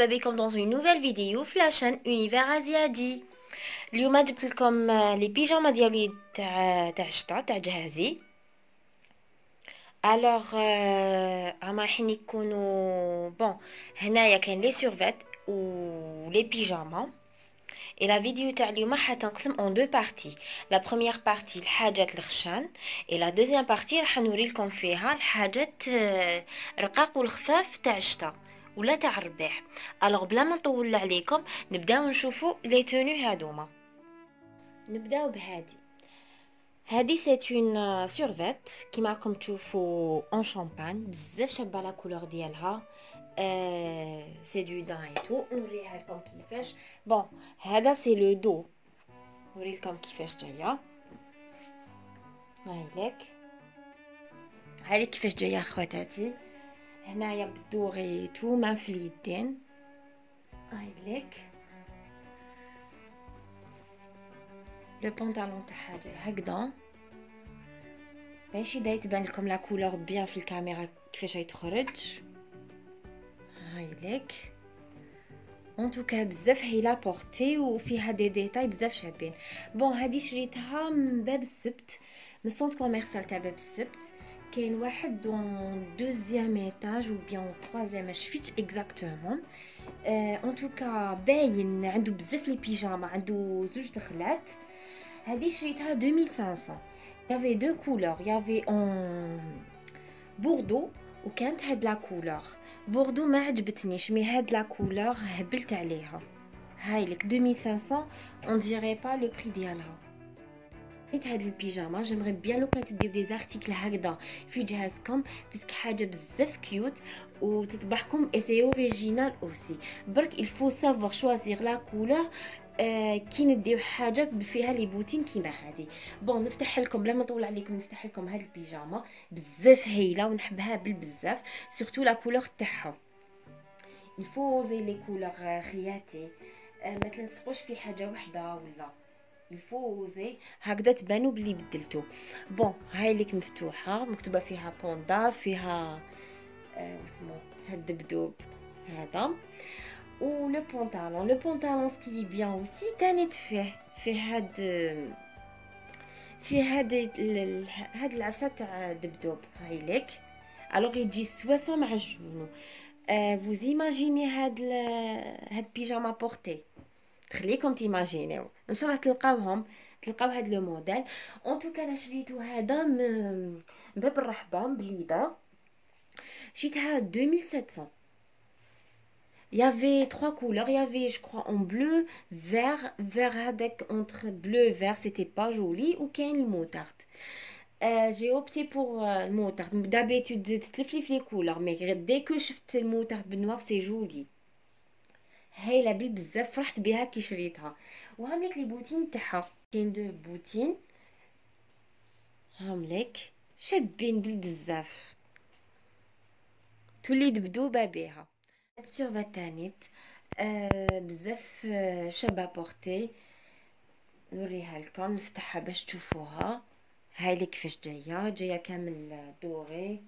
بكم dans une nouvelle vidéo في la chaîne Univers Asiadi. اليوم جبت لكم لي بيجاما ديالي تاع الشتا تاع جهازي. الوغ رايحين يكونوا بون. هنايا كاين لي سورفيت و لي بيجاما. Et la vidéo تاع اليوم حتنقسم en deux parties. La première partie الحاجات الخشان et la deuxième partie راح نوريلكم فيها الحاجات رقاق والخفاف تاع الشتا ولا تاع الربيع. الوغ بلا ما نطول عليكم نبداو نشوفوا لي تونو هادوما. نبداو هادي سيت اون سورفيت كيما راكم تشوفوا اون شامبان بزاف شابه لا كولور ديالها. سي دو دان اي تو. نوريها لكم كيفاش. بون هذا سي لو دو، نوريلكم كيفاش جايه. هاي كيفاش جايه خواتاتي. هنايا بالدوغي تو مام في اليدين. لو بونطالون تاعها جاي هكذا، ماشي دا يتبان لكم لا كولور بيان في الكاميرا كيفاش يتخرج. ان توكا بزاف هي بورتي وفيها دي ديتاي بزاف شابين. بون هادي شريتها من باب السبت، من سونط كوميرسال تاع باب السبت. كاين واحد دون دوزيام ايطاج و بيان تروازيام، ما شفتش اكزاكتومون. ان توكا باين عنده بزاف لي بيجاما، عنده زوج دخلات. هادي شريتها 2500. يافي دو كولور، يافي اون بوردو وكانت هاد لا كولور بوردو ما عجبتنيش، مي هاد لا كولور هبلت عليها. هاي لك 2500 اون ديري با لو بري ديالها. حيت هاد البيجاما جيمري بيان لو كان تديو دي زارتيكل هكذا في جهازكم، باسكو حاجه بزاف كيوت وتطبعكم اي سي اوريجينال اوسي. برك الفو سافوار شوازير لا كولور كي نديو حاجه فيها لي بوتين كيما هذه. بون نفتح لكم بلا ما نطول عليكم، نفتح لكم هاد البيجاما بزاف هايله ونحبها بالبزاف، سورتو لا كولور تاعها. الفو زي لي كولور خياتي، ما تلصقوش في حاجه وحده ولا الفو زي هكذا تبانوا بلي بدلتو. بون هاي ليك مفتوحه مكتوبه فيها بوندا، فيها اسمو هاد الدبدوب هذا. و لو بونطالون سكي بيان اوسي تانيت فيه هاد العفسه تاع الدبدوب. هاي ليك الوغ يجي سواسو مع الجونو. فوز ايماجيني هاد بيجاما بورتي، تخليكم تيماجينيو. ان شاء الله تلقاو هاد لو موديل. ان توكا انا شريتو هذا من باب الرحبه بليده، شريتها 2700. Il y avait 3 couleurs, il y avait je crois en bleu, vert avec entre bleu et vert, c'était pas joli. Ou qu'il y a une moutarde. J'ai opté pour le moutarde. D'habitude تتلفلي في les couleurs, mais dès que شفت الموتارد بالنوار c'est joli. هايله بزاف، فرحت بها كي شريتها. وهاملك لي بوتين تاعها، كاين دو بوتين هاملك شابين بزاف، تولي دبدوبه بها. هاد السيرفات تانيت بزاف شابه بورتي. نوريها لكم، نفتحها باش تشوفوها. هاي لي كيفاش جايه كامل دوري،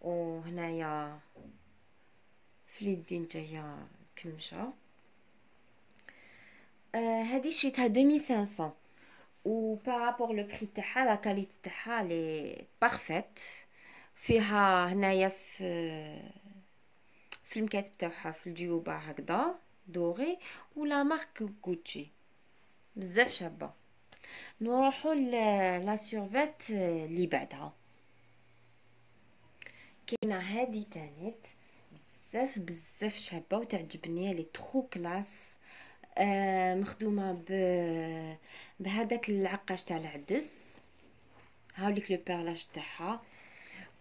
وهنايا في اليدين جايه كمشه. هادي شريتها 2500 و بارابور لو بري تاعها لا كاليتي تاعها لي بارفيت. فيها هنايا في المكاتب تاعها في الجيوبه هكذا دوري، ولا مارك غوتشي بزاف شابه. نروحوا لا سيرفيت اللي بعدها. كاينه هادي تانيت بزاف شابه وتعجبني، لي ترو كلاس. مخدومه بهذاك العقاش تاع العدس. هاوليك لو بيرلاج تاعها،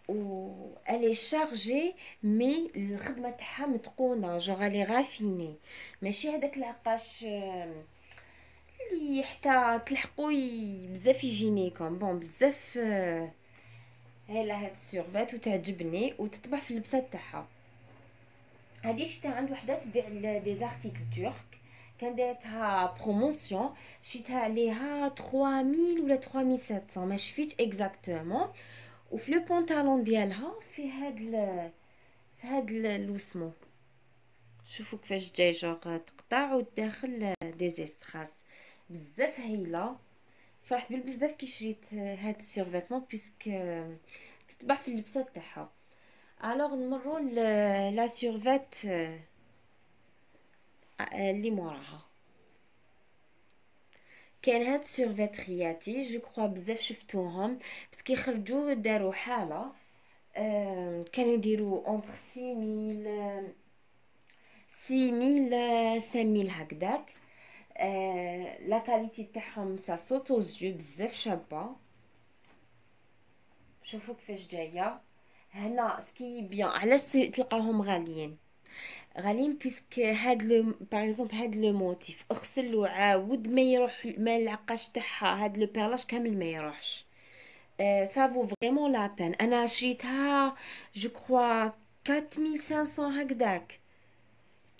و الي شارجي مي الخدمه تاعها متقونه، جوغ الي غافيني، ماشي هذاك العقاش اللي حتى تلحقوا بزاف يجينيكم. بون بزاف هايله هاد السيرفات وتعجبني وتطبع في اللبسات تاعها. هادي شتا عند وحده تبيع دي زارتيكل ترك، كان دارتها بروموسيون، شريتها عليها 3000 ولا 3700 ما شفتش اكزاكتومون. وفي لو بونطالون ديالها في هاد واسمو شوفوا كيفاش جاي جوغ تقطع والداخل ديزيستراس. بزاف هايله. فرحت بزاف كي شريت هاد السيرفيتمون بيسك تطبع في اللبسه تاعها. الوغ نمروا لا سيرفيت اللي موراها. كاين هاد سيرفيت خياتي جو كخوا بزاف شفتوهم بس كي خرجوا داروا حاله. كانوا يديروا اونتر 6000 5000 هكداك. لا كاليتي تاعهم سا سوتو جو بزاف شابه. شوفوا كيفاش جايه هنا سكي بيان. علاش تلقاهم غاليين؟ غاليين بيسك هاد لو باغ اكزومبل هاد لو موتيف اغسل وعاود ما يروح ما العقاش تاعها. هاد لو بيرلاج كامل ما يروحش. سافو فريمون لا بين. انا شريتها جو كخوا 4500 هكداك.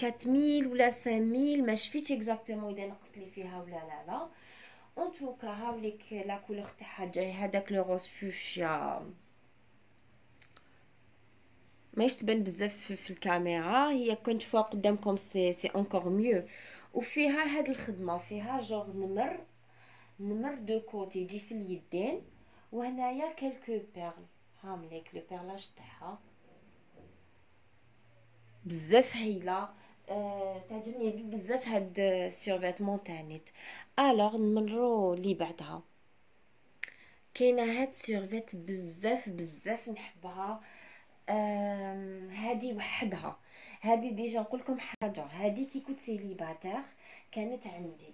4000 ولا 5000 ما شفتش اكزاكتومون اذا نقص لي فيها ولا لا. اون توكا هاوليك لا كولور تاعها جاي هذاك لو روز فوشيا. ماهيش تبان بزاف في الكاميرا. هي كنت فوا قدامكم سي اونكور ميو. وفيها هاد الخدمه فيها جوغ نمر دو كوتي يجي في اليدين. وهنايا كالكو بيرل هامليك لو بيرلاج تاعها بزاف هايله. تعجبني بزاف هاد سيرفيتمون تانيت. الوغ نمرو لي بعدها. كاينه هاد سيرفيت بزاف نحبها. هادي وحدها. هادي ديجا نقول لكم حاجه. هادي كي كنت سيليباتير كانت عندي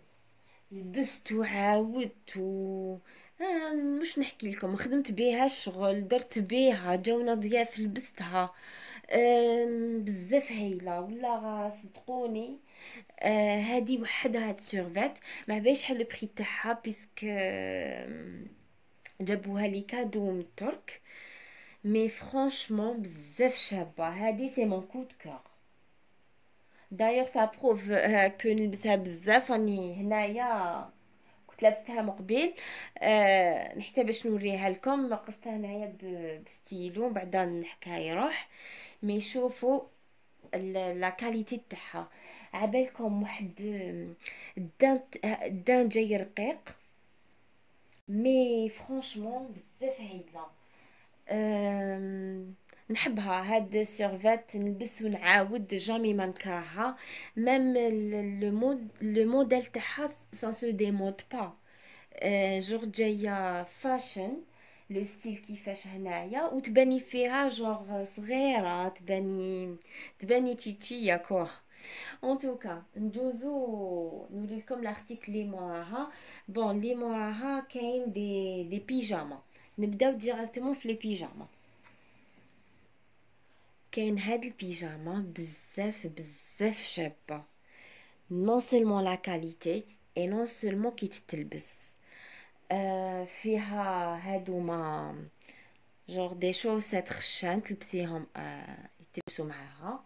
لبست وعاودت مش نحكي لكم خدمت بيها الشغل درت بيها جاونا ضياف لبستها. بزاف هايله ولا صدقوني. هادي وحدها هاد سيرفيت ما باش حل البري تاعها بيسك جابوها لي كادو من الترك. مي فرانشمون بزاف شابه. هادي سي مون كود كور. دايوغ سا بروف كو نلبسها بزاف. راني هنايا كنت لابستها مقبل. نحتاج باش نوريها لكم. قصتها هنايا بستيلو بعدا نحكها يروح. مي شوفوا لا كاليتي تاعها. عبالكم واحد الدان جاي رقيق. مي فرانشمون بزاف هايله. نحبها هاد سيرفيت نلبس ونعاود جامي ما نكرهها. ميم لو موديل تاعها سا سو ديمود با. جور جايه فاشن لو ستيل كيفاش هنايا وتباني فيها جور صغيره. تباني تشيتشيه كوه. ان توكا ندوزو نوري لكم لارتيكل لي موراها. بون لي موراها كاين دي بيجاما. نبداو ديريكتومون في لي بيجاما. كاين هاد البيجاما بزاف شابه. نون سولمون لا كاليتي اي نون سولمون كي تتلبس. فيها هادوما جور دي شوسات خشان تلبسيهم يتلبسوا معاها.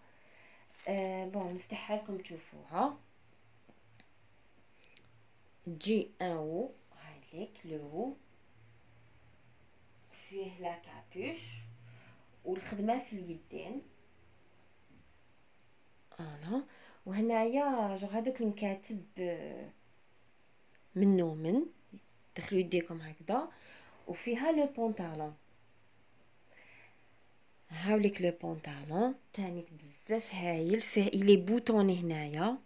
بون نفتحها لكم تشوفوها. تجي ان هو هايليك لو هو فيه لا كابوش والخدمه في اليدين. انا وهنايا جو هذوك المكاتب من دخلوا يديكم هكذا. وفيها لو بونطالون. هاوليك لو بونطالون تاني بزاف هايل. فيه الي بوطوني هنايا.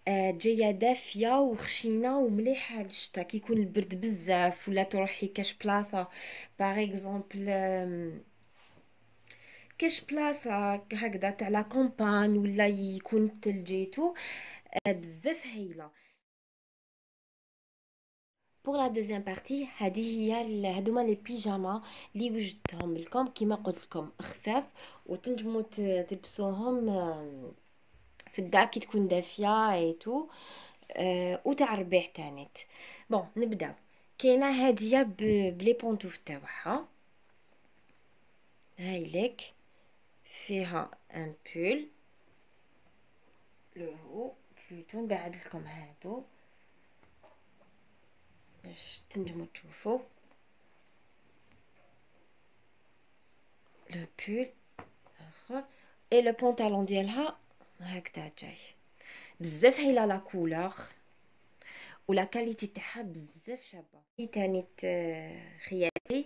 جايه دافيه وخشينه ومليحه للشتا كي يكون البرد بزاف ولا تروحي كاش بلاصه باغ اكزومبل كاش بلاصه هكذا تاع لا كومباني ولا يكون الثلجيتو. بزاف هايله. بور لا دوزيام بارتي هذه هي هادوما لي بيجاما اللي وجدتهم لكم كيما قلت لكم خفاف وتنجموا تلبسوهم في الدار كي تكون دافيه اي تو. وتاع الربيع تانيت. بون نبداو. كاينه هاديه بلي بونطوف تاعها. هاي لك فيها ان بول لو هو بلوتو نبعد لكم هادو باش تنجموا تشوفوا لو بول اخر. اي لو بونطالون ديالها هكذا جاي بزاف هايله لا كولور ولا كاليتي تاعها بزاف شابه. تاني خيالي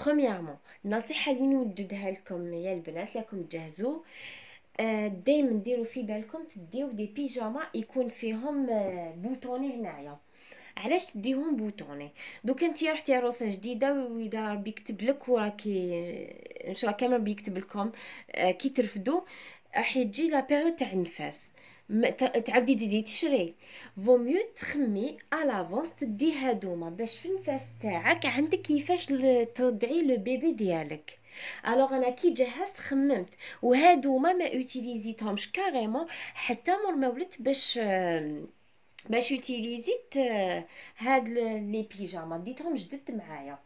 برومييرمون النصيحه اللي نوجدها لكم يا البنات لكم تجهزوا دائما ديروا في بالكم تديو دي بيجاما يكون فيهم بوطوني هنايا. علاش تديهم بوطوني؟ دوك انت رحتي عروسه جديده واذا ربي يكتب لك وراكي ان شاء الله كامل بيكتب لكم كي ترفدوا راح يجي لا بيريود تاع النفاس تعاودي تزيدي تشري فو ميو تخمي الافونس تدي هادوما باش في النفاس تاعك عندك كيفاش ترضعي لو بيبي ديالك. الوغ انا كي جهزت خممت وهادوما ما اوتيليزيتهمش كاريمون حتى مور ما ولدت باش يوتيليزيت هاد لي بيجاما ديتهم جدد معايا.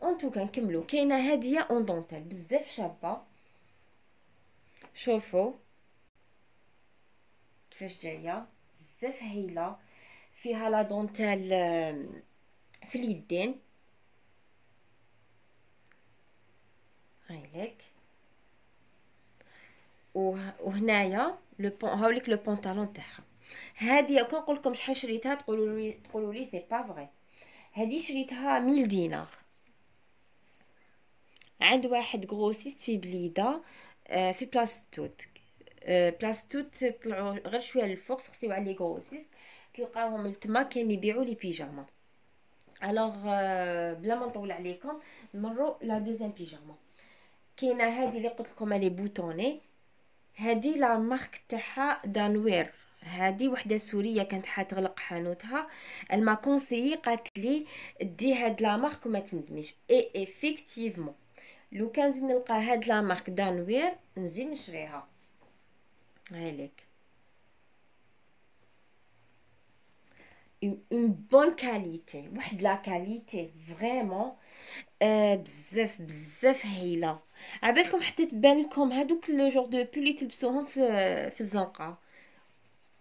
اون توكا نكملو. كاينه هديه اون دونتيل بزاف شابه شوفوا كيفاش جايه بزاف هايله فيها لا دونتيل في اليدين هايليك وهنايا هاوليك لو بونطالون تاعها. هذه كون نقول لكم شحال شريتها تقولوا لي سي با فري. هذه شريتها 1000 دينار عند واحد غروسيست في بليده في بلاصه توت. بلاصه توت طلعوا غير شويه للفوق سقسيو على لي غروسيست تلقاوهم لتما كاين يبيعوا لي بيجاما. الوغ بلا ما نطول عليكم نمروا لا دوزيام بيجاما. كاينه هذه اللي قلت لكم لي بوطوني. هذه لا مارك تاعها دانوير. هذه وحده سوريه كانت حتغلق حانوتها الما كونسيي قالت لي دي هاد لا مارك وما تندميش اي افيكتيفمون لو كان نزيد نلقى هاد لا مارك دانوير نزيد نشريها. هايليك اون بون كاليتي واحد لا كاليتي فريمون بزاف بزاف هايله. عبالكم حتى تبان لكم هذوك لو جور دو بول اللي تلبسوهم في الزنقه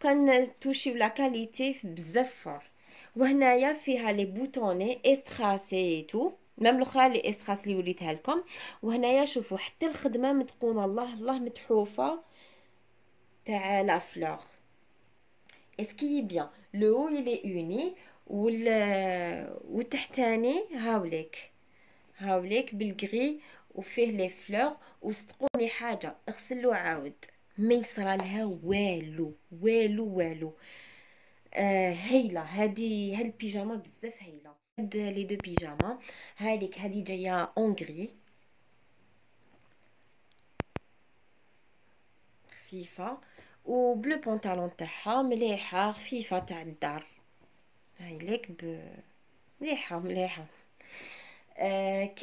كان توشي لا كاليتي بزاف فور. وهنايا فيها لي بوطوني استراسي تو ميم الاخرى لي استراس اللي وريتها لكم. وهنايا شوفوا حتى الخدمه متقونه الله الله متحوفه تاع لا فلور اسكي بيان لو هو يلي اوني والتحتاني هاوليك بالغري وفيه لي فلور. وصدقوني حاجه اغسلوا عاود ما يصرى لها والو والو والو. هايله هاد البيجاما بزاف هايله. هاد لي دو بيجاما هادي جايه اون غري خفيفه وبلو بونطالون تاعها مليحه خفيفه تاع الدار. هايليك مليحه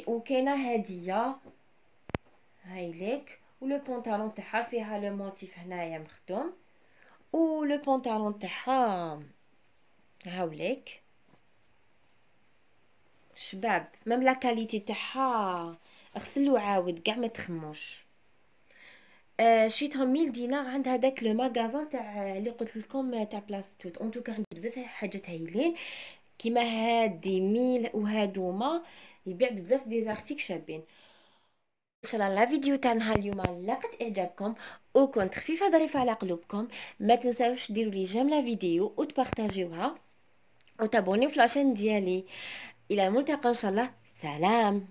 وكاينه هديه هايليك ولو بونطالون تاعها فيها لو موتيف هنايا مخدوم ولو بونطالون تاعها هاوليك شباب ميم لا كاليتي تاعها اغسلو عاود كاع ما تخموش. شريتهم 1000 دينار عند هذاك لو ماغازان تاع اللي قلت لكم تاع بلاصتوت. اون توكا عندي بزاف حاجات هايلين كيما هادي ميل وهادوما يبيع بزاف دي زارتيك شابين. ان شاء الله لا فيديو تاعنا اليوم لقت اعجابكم وكنت خفيفه ظريفه على قلوبكم. ما تنساوش ديروا لي جيم لا فيديو وتبارطاجيوها وتابونيو في لاشين ديالي. الى الملتقى ان شاء الله. سلام.